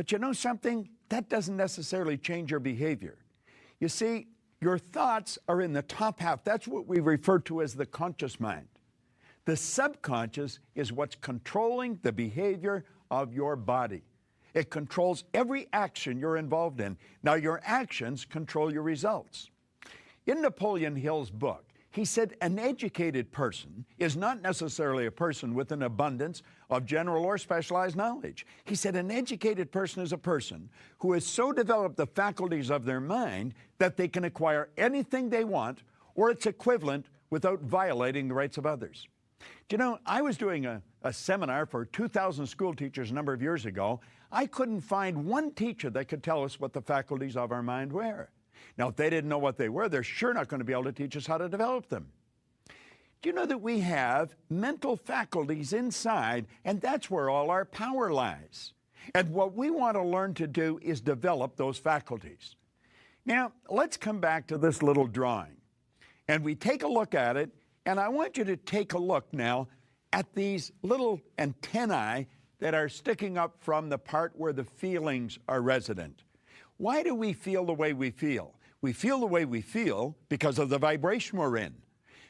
But you know something? That doesn't necessarily change your behavior. You see, your thoughts are in the top half. That's what we refer to as the conscious mind. The subconscious is what's controlling the behavior of your body. It controls every action you're involved in. Now, your actions control your results. In Napoleon Hill's book, he said an educated person is not necessarily a person with an abundance of general or specialized knowledge. He said an educated person is a person who has so developed the faculties of their mind that they can acquire anything they want or its equivalent without violating the rights of others. Do you know, I was doing a seminar for 2,000 school teachers a number of years ago. I couldn't find one teacher that could tell us what the faculties of our mind were. Now, if they didn't know what they were, they're sure not going to be able to teach us how to develop them. Do you know that we have mental faculties inside, and that's where all our power lies? And what we want to learn to do is develop those faculties. Now, let's come back to this little drawing. And we take a look at it, and I want you to take a look now at these little antennae that are sticking up from the part where the feelings are resident. Why do we feel the way we feel? We feel the way we feel because of the vibration we're in.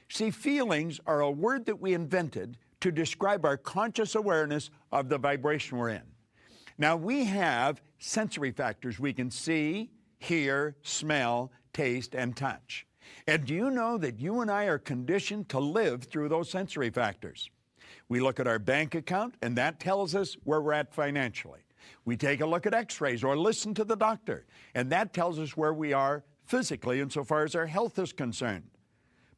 See, feelings are a word that we invented to describe our conscious awareness of the vibration we're in. Now, we have sensory factors. We can see, hear, smell, taste, and touch. And do you know that you and I are conditioned to live through those sensory factors? We look at our bank account, and that tells us where we're at financially. We take a look at x-rays or listen to the doctor, and that tells us where we are physically insofar as our health is concerned.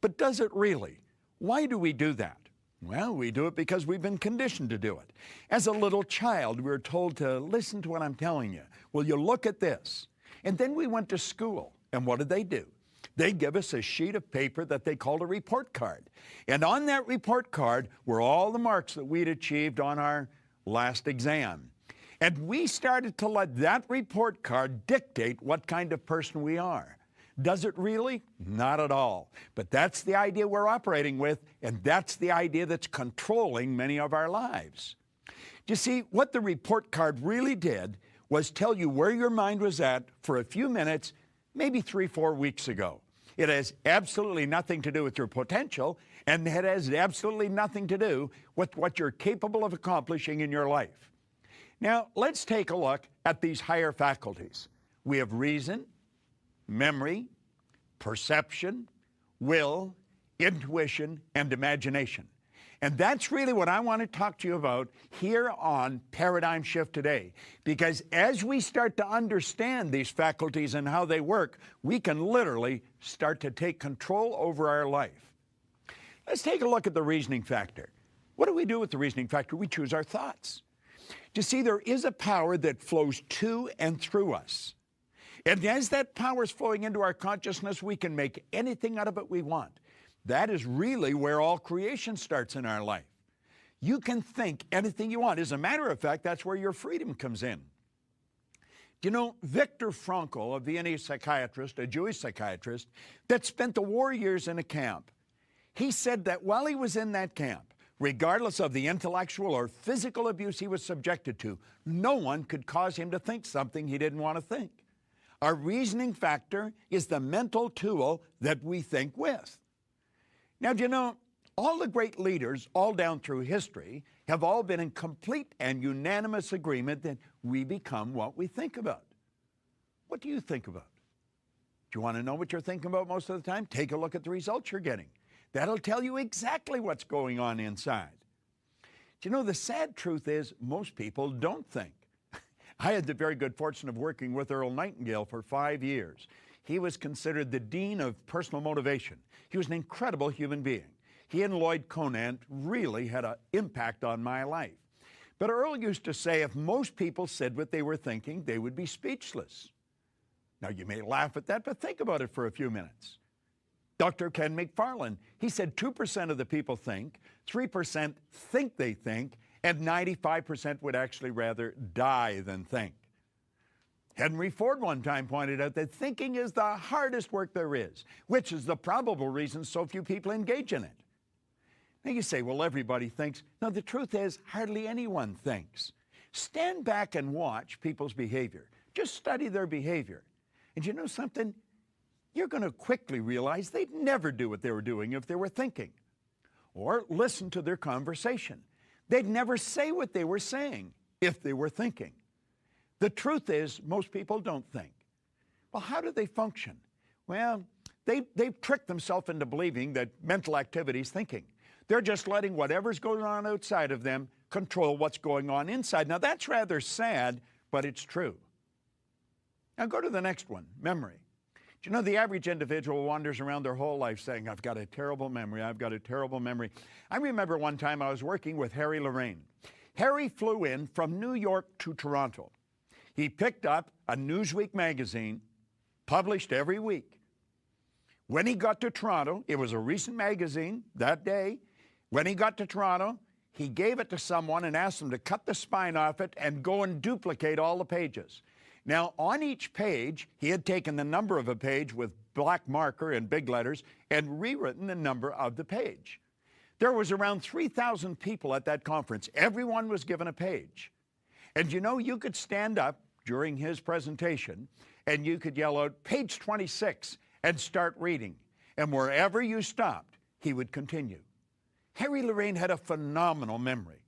But does it really? Why do we do that? Well, we do it because we've been conditioned to do it. As a little child, we were told to listen to what I'm telling you. Well, you look at this. And then we went to school, and what did they do? They give us a sheet of paper that they called a report card. And on that report card were all the marks that we'd achieved on our last exam. And we started to let that report card dictate what kind of person we are. Does it really? Not at all. But that's the idea we're operating with, and that's the idea that's controlling many of our lives. You see, what the report card really did was tell you where your mind was at for a few minutes, maybe 3-4 weeks ago. It has absolutely nothing to do with your potential, and it has absolutely nothing to do with what you're capable of accomplishing in your life. Now, let's take a look at these higher faculties. We have reason, memory, perception, will, intuition, and imagination. And that's really what I want to talk to you about here on Paradigm Shift today. Because as we start to understand these faculties and how they work, we can literally start to take control over our life. Let's take a look at the reasoning factor. What do we do with the reasoning factor? We choose our thoughts. You see, there is a power that flows to and through us. And as that power is flowing into our consciousness, we can make anything out of it we want. That is really where all creation starts in our life. You can think anything you want. As a matter of fact, that's where your freedom comes in. You know, Viktor Frankl, a Viennese psychiatrist, a Jewish psychiatrist, that spent the war years in a camp, he said that while he was in that camp, regardless of the intellectual or physical abuse he was subjected to, no one could cause him to think something he didn't want to think. Our reasoning factor is the mental tool that we think with. Now, do you know, all the great leaders all down through history have all been in complete and unanimous agreement that we become what we think about. What do you think about? Do you want to know what you're thinking about most of the time? Take a look at the results you're getting. That'll tell you exactly what's going on inside. Do you know, the sad truth is most people don't think. I had the very good fortune of working with Earl Nightingale for 5 years. He was considered the dean of personal motivation. He was an incredible human being. He and Lloyd Conant really had an impact on my life. But Earl used to say if most people said what they were thinking, they would be speechless. Now, you may laugh at that, but think about it for a few minutes. Dr. Ken McFarland, he said 2% of the people think, 3% think they think, and 95% would actually rather die than think. Henry Ford one time pointed out that thinking is the hardest work there is, which is the probable reason so few people engage in it. Now you say, well, everybody thinks. No, the truth is hardly anyone thinks. Stand back and watch people's behavior. Just study their behavior. And you know something? You're going to quickly realize they'd never do what they were doing if they were thinking. Or listen to their conversation. They'd never say what they were saying if they were thinking. The truth is, most people don't think. Well, how do they function? Well, they've tricked themselves into believing that mental activity is thinking. They're just letting whatever's going on outside of them control what's going on inside. Now, that's rather sad, but it's true. Now, go to the next one, memory. Do you know the average individual wanders around their whole life saying, I've got a terrible memory, I've got a terrible memory. I remember one time I was working with Harry Lorraine. Harry flew in from New York to Toronto. He picked up a Newsweek magazine, published every week. When he got to Toronto, it was a recent magazine that day. When he got to Toronto, he gave it to someone and asked them to cut the spine off it and go and duplicate all the pages. Now, on each page, he had taken the number of a page with black marker in big letters and rewritten the number of the page. There was around 3,000 people at that conference. Everyone was given a page. And you know, you could stand up during his presentation and you could yell out, page 26, and start reading. And wherever you stopped, he would continue. Harry Lorraine had a phenomenal memory.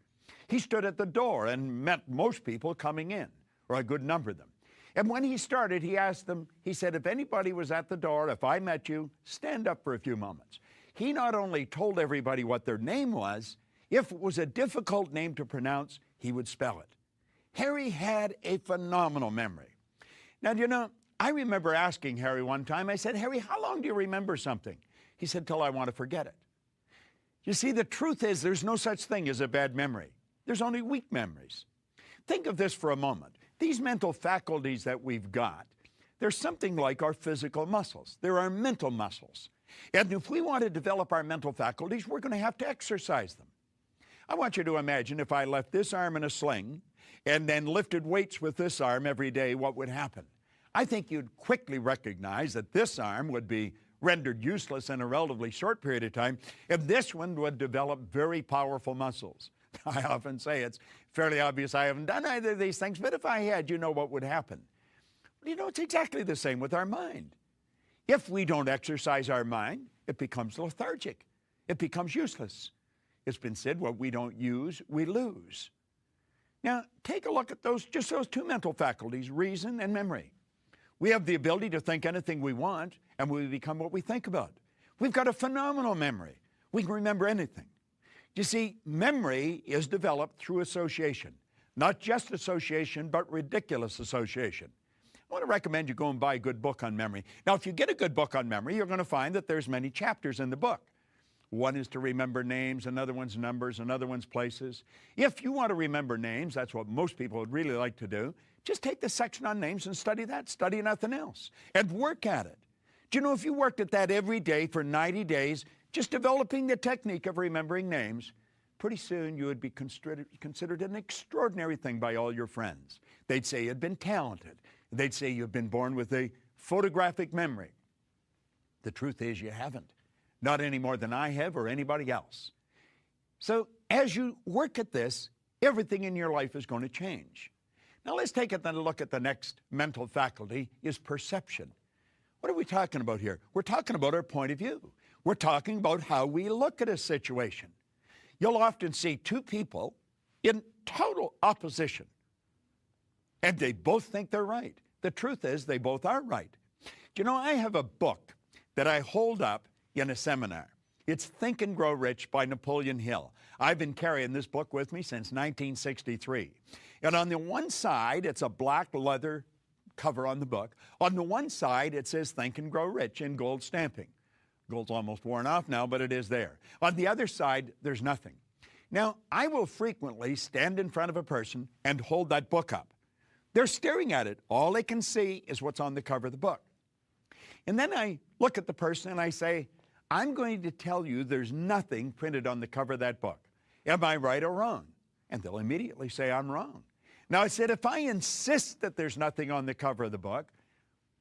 He stood at the door and met most people coming in, or a good number of them. And when he started, he asked them, he said, if anybody was at the door, if I met you, stand up for a few moments. He not only told everybody what their name was, if it was a difficult name to pronounce, he would spell it. Harry had a phenomenal memory. Now, you know, I remember asking Harry one time, I said, Harry, how long do you remember something? He said, till I want to forget it. You see, the truth is there's no such thing as a bad memory. There's only weak memories. Think of this for a moment. These mental faculties that we've got, they're something like our physical muscles. They're our mental muscles. And if we want to develop our mental faculties, we're going to have to exercise them. I want you to imagine if I left this arm in a sling and then lifted weights with this arm every day, what would happen? I think you'd quickly recognize that this arm would be rendered useless in a relatively short period of time, and this one would develop very powerful muscles. I often say it's fairly obvious I haven't done either of these things, but if I had, you know what would happen. Well, you know, it's exactly the same with our mind. If we don't exercise our mind, it becomes lethargic. It becomes useless. It's been said, what we don't use, we lose. Now, take a look at those two mental faculties, reason and memory. We have the ability to think anything we want, and we become what we think about. We've got a phenomenal memory. We can remember anything. You see, memory is developed through association. Not just association, but ridiculous association. I want to recommend you go and buy a good book on memory. Now, if you get a good book on memory, you're going to find that there's many chapters in the book. One is to remember names, another one's numbers, another one's places. If you want to remember names, that's what most people would really like to do, just take the section on names and study that, study nothing else, and work at it. Do you know, if you worked at that every day for 90 days, just developing the technique of remembering names, pretty soon you would be considered an extraordinary thing by all your friends. They'd say you'd been talented. They'd say you've been born with a photographic memory. The truth is you haven't. Not any more than I have or anybody else. So as you work at this, everything in your life is going to change. Now let's take a look at the next mental faculty, is perception. What are we talking about here? We're talking about our point of view. We're talking about how we look at a situation. You'll often see two people in total opposition, and they both think they're right. The truth is they both are right. Do you know, I have a book that I hold up in a seminar. It's Think and Grow Rich by Napoleon Hill. I've been carrying this book with me since 1963. And on the one side, it's a black leather cover on the book. On the one side, it says Think and Grow Rich in gold stamping. Gold's almost worn off now, but it is there. On the other side, there's nothing. Now, I will frequently stand in front of a person and hold that book up. They're staring at it. All they can see is what's on the cover of the book. And then I look at the person and I say, I'm going to tell you there's nothing printed on the cover of that book. Am I right or wrong? And they'll immediately say I'm wrong. Now, I said, if I insist that there's nothing on the cover of the book,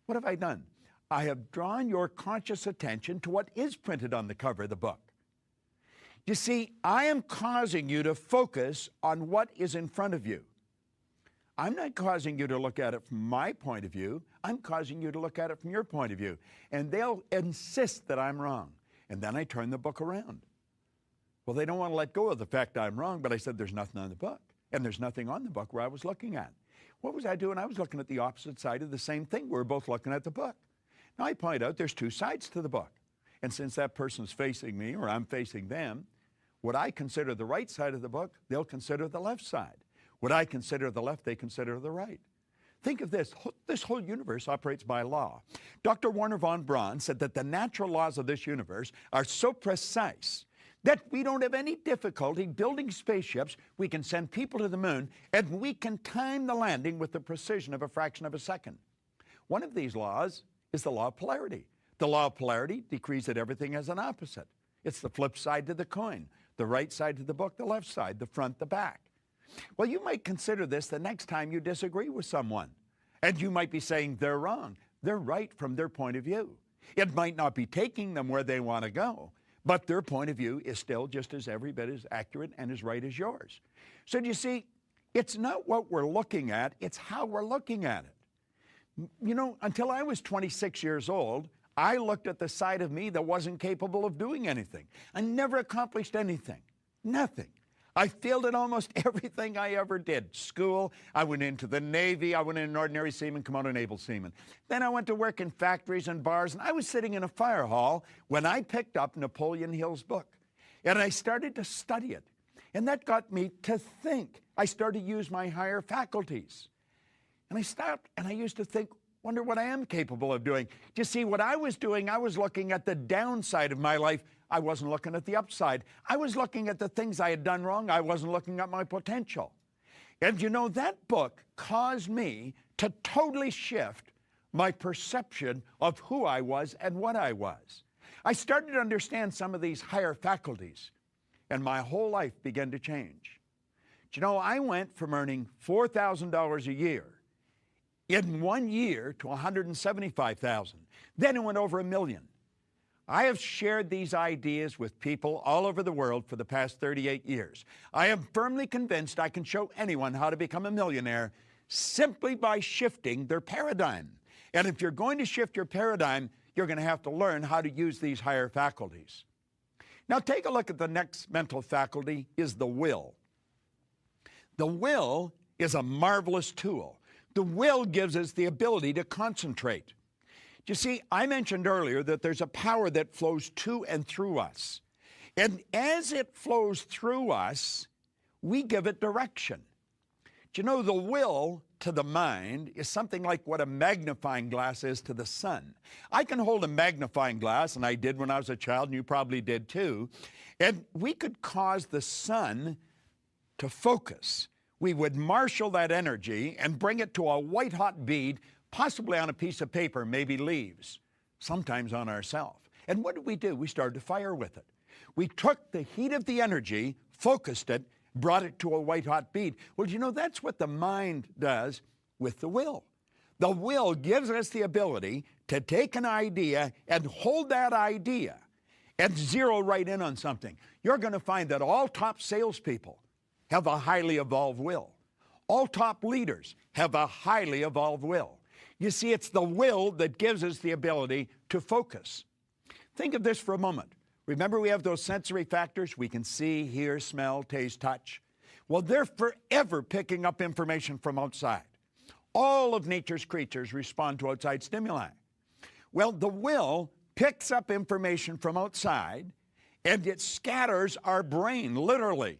what have I done? I have drawn your conscious attention to what is printed on the cover of the book. You see, I am causing you to focus on what is in front of you. I'm not causing you to look at it from my point of view. I'm causing you to look at it from your point of view. And they'll insist that I'm wrong. And then I turn the book around. Well, they don't want to let go of the fact I'm wrong, but I said there's nothing on the book. And there's nothing on the book where I was looking at. What was I doing? I was looking at the opposite side of the same thing. We were both looking at the book. Now I point out there's two sides to the book. And since that person's facing me or I'm facing them, what I consider the right side of the book, they'll consider the left side. What I consider the left, they consider the right. Think of this. This whole universe operates by law. Dr. Wernher von Braun said that the natural laws of this universe are so precise that we don't have any difficulty building spaceships. We can send people to the moon, and we can time the landing with the precision of a fraction of a second. One of these laws is the law of polarity. The law of polarity decrees that everything has an opposite. It's the flip side to the coin, the right side to the book, the left side, the front, the back. Well, you might consider this the next time you disagree with someone. And you might be saying they're wrong. They're right from their point of view. It might not be taking them where they want to go, but their point of view is still just as every bit as accurate and as right as yours. So do you see, it's not what we're looking at, it's how we're looking at it. You know, until I was 26 years old, I looked at the side of me that wasn't capable of doing anything. I never accomplished anything. Nothing. I failed at almost everything I ever did. School, I went into the Navy, I went in an ordinary seaman, come out an able seaman. Then I went to work in factories and bars, and I was sitting in a fire hall when I picked up Napoleon Hill's book. And I started to study it. And that got me to think. I started to use my higher faculties. And I stopped, and I used to think, wonder what I am capable of doing. Do you see, what I was doing, I was looking at the downside of my life. I wasn't looking at the upside. I was looking at the things I had done wrong. I wasn't looking at my potential. And you know, that book caused me to totally shift my perception of who I was and what I was. I started to understand some of these higher faculties, and my whole life began to change. You know, I went from earning $4,000 a year in 1 year to $175,000. Then it went over $1 million. I have shared these ideas with people all over the world for the past 38 years. I am firmly convinced I can show anyone how to become a millionaire simply by shifting their paradigm. And if you're going to shift your paradigm, you're going to have to learn how to use these higher faculties. Now take a look at the next mental faculty, is the will. The will is a marvelous tool. The will gives us the ability to concentrate. You see, I mentioned earlier that there's a power that flows to and through us. And as it flows through us, we give it direction. Do you know, the will to the mind is something like what a magnifying glass is to the sun. I can hold a magnifying glass, and I did when I was a child, and you probably did too, and we could cause the sun to focus. We would marshal that energy and bring it to a white-hot bead, possibly on a piece of paper, maybe leaves, sometimes on ourselves. And what did we do? We started to fire with it. We took the heat of the energy, focused it, brought it to a white-hot bead. Well, you know, that's what the mind does with the will. The will gives us the ability to take an idea and hold that idea and zero right in on something. You're going to find that all top salespeople have a highly evolved will. All top leaders have a highly evolved will. You see, it's the will that gives us the ability to focus. Think of this for a moment. Remember, we have those sensory factors. We can see, hear, smell, taste, touch. Well, they're forever picking up information from outside. All of nature's creatures respond to outside stimuli. Well, the will picks up information from outside, and it scatters our brain, literally.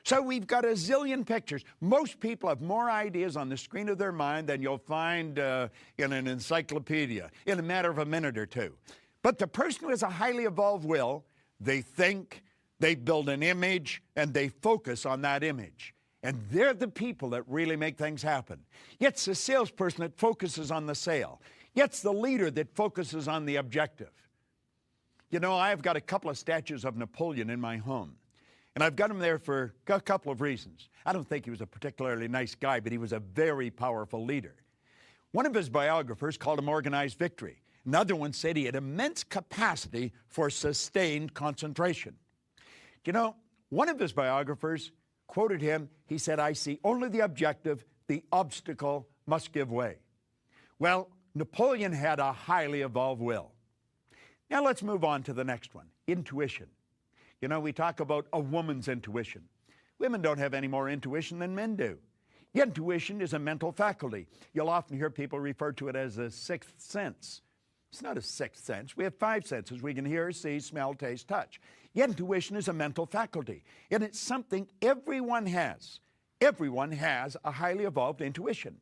So we've got a zillion pictures. Most people have more ideas on the screen of their mind than you'll find in an encyclopedia in a matter of a minute or two. But the person who has a highly evolved will, they think, they build an image, and they focus on that image. And they're the people that really make things happen. Yet it's the salesperson that focuses on the sale. Yet it's the leader that focuses on the objective. You know, I've got a couple of statues of Napoleon in my home. And I've got him there for a couple of reasons. I don't think he was a particularly nice guy, but he was a very powerful leader. One of his biographers called him organized victory. Another one said he had immense capacity for sustained concentration. You know, one of his biographers quoted him. He said, "I see only the objective, the obstacle must give way. Well, Napoleon had a highly evolved will. Now let's move on to the next one, intuition. You know, we talk about a woman's intuition. Women don't have any more intuition than men do. Intuition is a mental faculty. You'll often hear people refer to it as a sixth sense. It's not a sixth sense. We have 5 senses. We can hear, see, smell, taste, touch. Intuition is a mental faculty, and it's something everyone has. Everyone has a highly evolved intuition.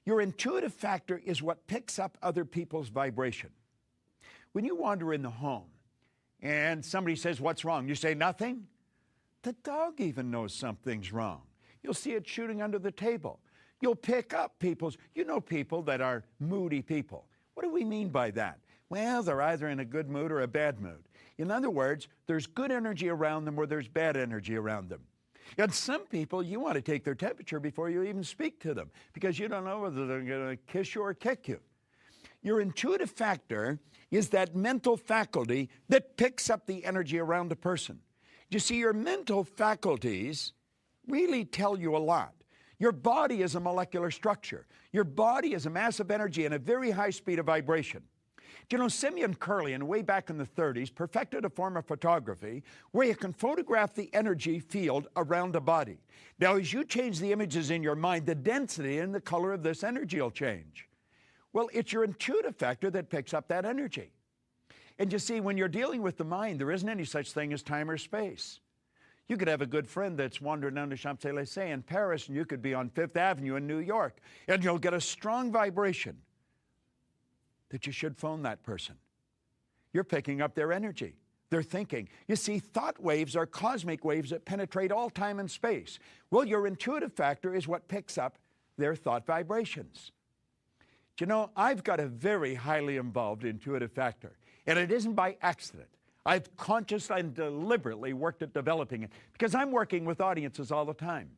Your intuitive factor is what picks up other people's vibration. When you wander in the home and somebody says, "What's wrong?" you say, "Nothing." The dog even knows something's wrong. You'll see it shooting under the table. You'll pick up people that are moody people. What do we mean by that? Well, they're either in a good mood or a bad mood. In other words, there's good energy around them or there's bad energy around them. And some people, you want to take their temperature before you even speak to them because you don't know whether they're going to kiss you or kick you. Your intuitive factor is that mental faculty that picks up the energy around a person. You see, your mental faculties really tell you a lot. Your body is a molecular structure. Your body is a mass of energy and a very high speed of vibration. Do you know, Simeon Curlian, way back in the 30s, perfected a form of photography where you can photograph the energy field around a body. Now, as you change the images in your mind, the density and the color of this energy will change. Well, it's your intuitive factor that picks up that energy. And you see, when you're dealing with the mind, there isn't any such thing as time or space. You could have a good friend that's wandering down the Champs-Élysées in Paris, and you could be on Fifth Avenue in New York, and you'll get a strong vibration that you should phone that person. You're picking up their energy, their thinking. You see, thought waves are cosmic waves that penetrate all time and space. Well, your intuitive factor is what picks up their thought vibrations. Do you know, I've got a very highly involved intuitive factor, and it isn't by accident. I've consciously and deliberately worked at developing it because I'm working with audiences all the time.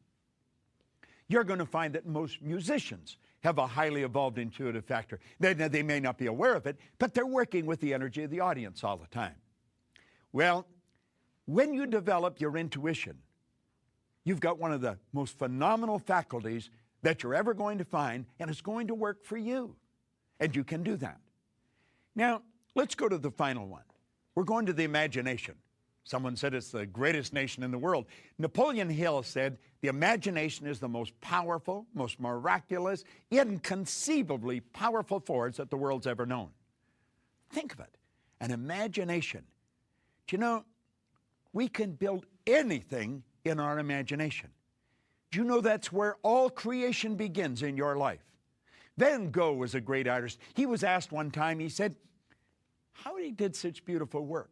You're going to find that most musicians have a highly evolved intuitive factor. They may not be aware of it, but they're working with the energy of the audience all the time. Well, when you develop your intuition, you've got one of the most phenomenal faculties that you're ever going to find, and it's going to work for you. And you can do that. Now, let's go to the final one. We're going to the imagination. Someone said it's the greatest nation in the world. Napoleon Hill said, the imagination is the most powerful, most miraculous, inconceivably powerful force that the world's ever known. Think of it, an imagination. Do you know, we can build anything in our imagination. Do you know that's where all creation begins in your life? Van Gogh was a great artist. He was asked one time, he said, how he did such beautiful work?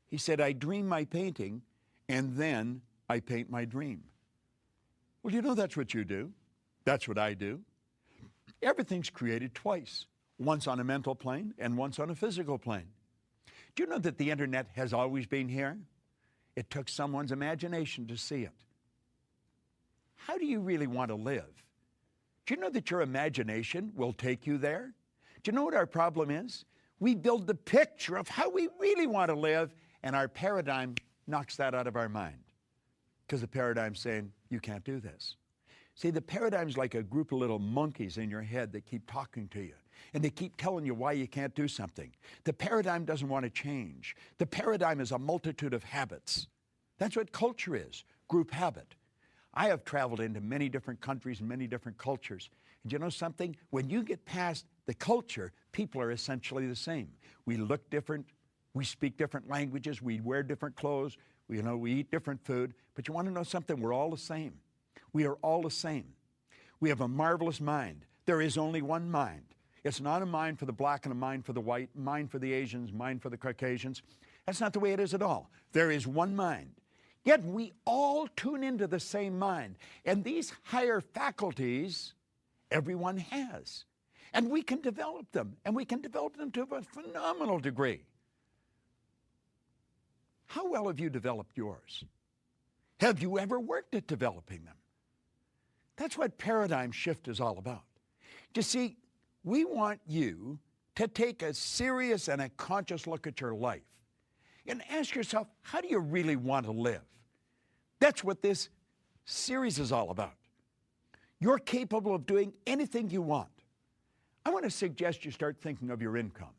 He said, I dream my painting, and then I paint my dream. Well, you know that's what you do. That's what I do. Everything's created twice, once on a mental plane and once on a physical plane. Do you know that the internet has always been here? It took someone's imagination to see it. How do you really want to live? Do you know that your imagination will take you there? Do you know what our problem is? We build the picture of how we really want to live, and our paradigm knocks that out of our mind because the paradigm's saying, you can't do this. See, the paradigm's like a group of little monkeys in your head that keep talking to you, and they keep telling you why you can't do something. The paradigm doesn't want to change. The paradigm is a multitude of habits. That's what culture is, group habit. I have traveled into many different countries and many different cultures. And you know something? When you get past the culture, people are essentially the same. We look different. We speak different languages. We wear different clothes. We eat different food. But you want to know something? We're all the same. We are all the same. We have a marvelous mind. There is only one mind. It's not a mind for the black and a mind for the white, mind for the Asians, mind for the Caucasians. That's not the way it is at all. There is one mind. Yet we all tune into the same mind. And these higher faculties, everyone has. And we can develop them. And we can develop them to a phenomenal degree. How well have you developed yours? Have you ever worked at developing them? That's what paradigm shift is all about. You see, we want you to take a serious and a conscious look at your life and ask yourself, how do you really want to live? That's what this series is all about. You're capable of doing anything you want. I want to suggest you start thinking of your income.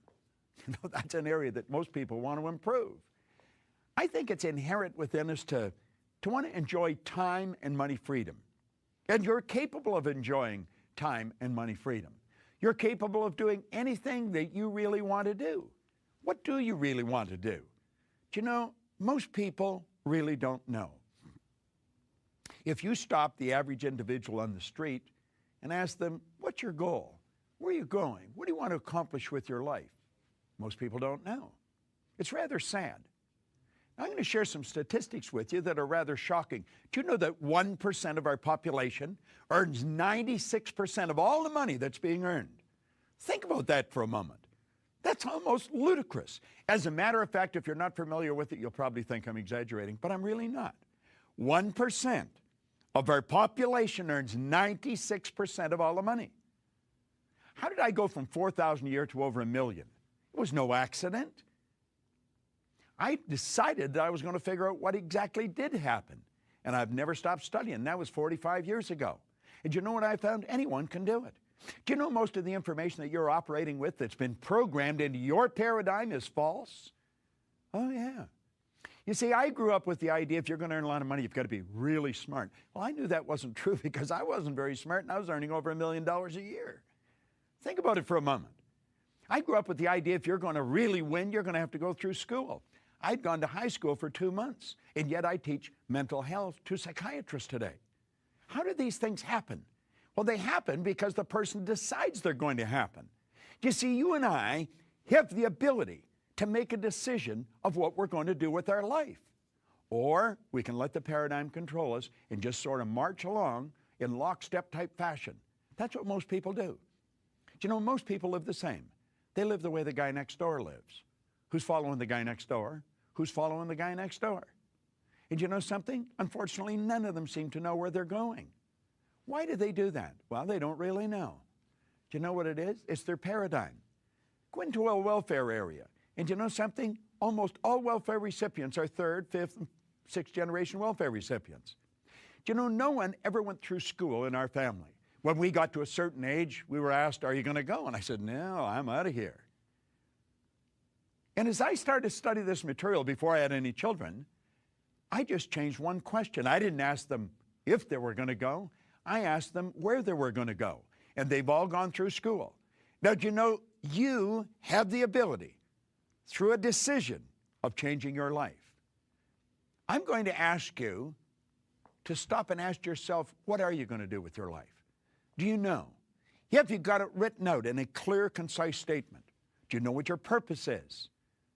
You know, that's an area that most people want to improve. I think it's inherent within us to want to enjoy time and money freedom. And you're capable of enjoying time and money freedom. You're capable of doing anything that you really want to do. What do you really want to do? Do you know, most people really don't know. If you stop the average individual on the street and ask them, what's your goal? Where are you going? What do you want to accomplish with your life? Most people don't know. It's rather sad. I'm going to share some statistics with you that are rather shocking. Do you know that 1% of our population earns 96% of all the money that's being earned? Think about that for a moment. That's almost ludicrous. As a matter of fact, if you're not familiar with it, you'll probably think I'm exaggerating, but I'm really not. 1% of our population earns 96% of all the money. How did I go from 4,000 a year to over 1 million? It was no accident. I decided that I was going to figure out what exactly did happen. And I've never stopped studying. That was 45 years ago. And you know what I found? Anyone can do it. Do you know most of the information that you're operating with that's been programmed into your paradigm is false? Oh, yeah. You see, I grew up with the idea if you're going to earn a lot of money, you've got to be really smart. Well, I knew that wasn't true because I wasn't very smart and I was earning over $1 million a year. Think about it for a moment. I grew up with the idea if you're going to really win, you're going to have to go through school. I'd gone to high school for 2 months, and yet I teach mental health to psychiatrists today. How do these things happen? Well, they happen because the person decides they're going to happen. You see, you and I have the ability to make a decision of what we're going to do with our life. Or we can let the paradigm control us and just sort of march along in lockstep type fashion. That's what most people do. You know, most people live the same. They live the way the guy next door lives. Who's following the guy next door? Who's following the guy next door? And you know something? Unfortunately, none of them seem to know where they're going. Why do they do that? Well, they don't really know. Do you know what it is? It's their paradigm. Go into a welfare area, and you know something? Almost all welfare recipients are third, fifth, and sixth generation welfare recipients. Do you know no one ever went through school in our family? When we got to a certain age, we were asked, are you going to go? And I said, no, I'm out of here. And as I started to study this material before I had any children, I just changed one question. I didn't ask them if they were going to go. I asked them where they were going to go. And they've all gone through school. Now, do you know you have the ability, through a decision, of changing your life? I'm going to ask you to stop and ask yourself, what are you going to do with your life? Do you know? Have you got it written out in a clear, concise statement? Do you know what your purpose is?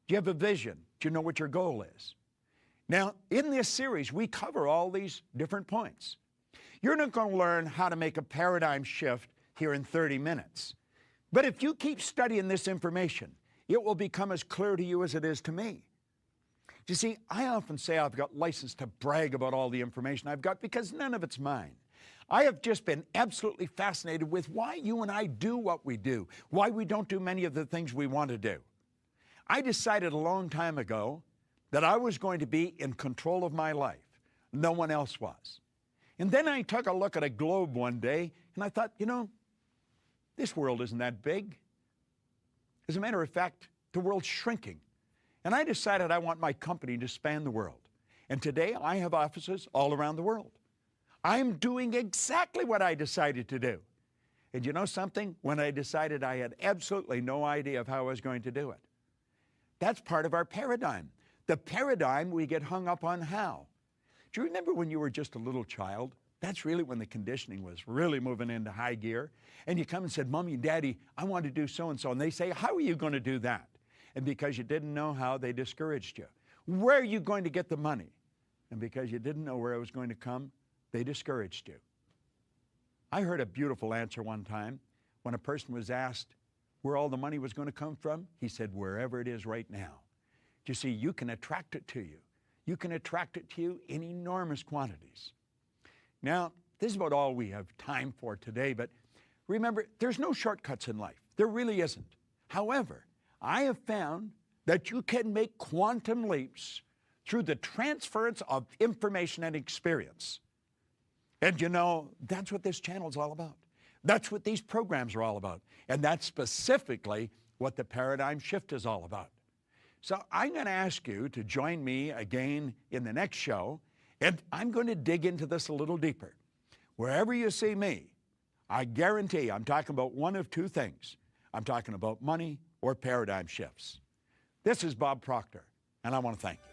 Do you have a vision? Do you know what your goal is? Now, in this series, we cover all these different points. You're not going to learn how to make a paradigm shift here in 30 minutes. But if you keep studying this information, it will become as clear to you as it is to me. You see, I often say I've got license to brag about all the information I've got because none of it's mine. I have just been absolutely fascinated with why you and I do what we do, why we don't do many of the things we want to do. I decided a long time ago that I was going to be in control of my life. No one else was. And then I took a look at a globe one day, and I thought, you know, this world isn't that big. As a matter of fact, the world's shrinking. And I decided I want my company to span the world. And today I have offices all around the world. I'm doing exactly what I decided to do. And you know something? When I decided, I had absolutely no idea of how I was going to do it. That's part of our paradigm. The paradigm we get hung up on how. Do you remember when you were just a little child? That's really when the conditioning was really moving into high gear. And you come and said, Mommy and Daddy, I want to do so-and-so. And they say, how are you going to do that? And because you didn't know how, they discouraged you. Where are you going to get the money? And because you didn't know where it was going to come, they discouraged you. I heard a beautiful answer one time when a person was asked where all the money was going to come from. He said, wherever it is right now. You see, you can attract it to you. You can attract it to you in enormous quantities. Now, this is about all we have time for today, but remember, there's no shortcuts in life. There really isn't. However, I have found that you can make quantum leaps through the transference of information and experience. And you know, that's what this channel is all about. That's what these programs are all about. And that's specifically what the paradigm shift is all about. So I'm going to ask you to join me again in the next show, and I'm going to dig into this a little deeper. Wherever you see me, I guarantee I'm talking about one of two things. I'm talking about money or paradigm shifts. This is Bob Proctor, and I want to thank you.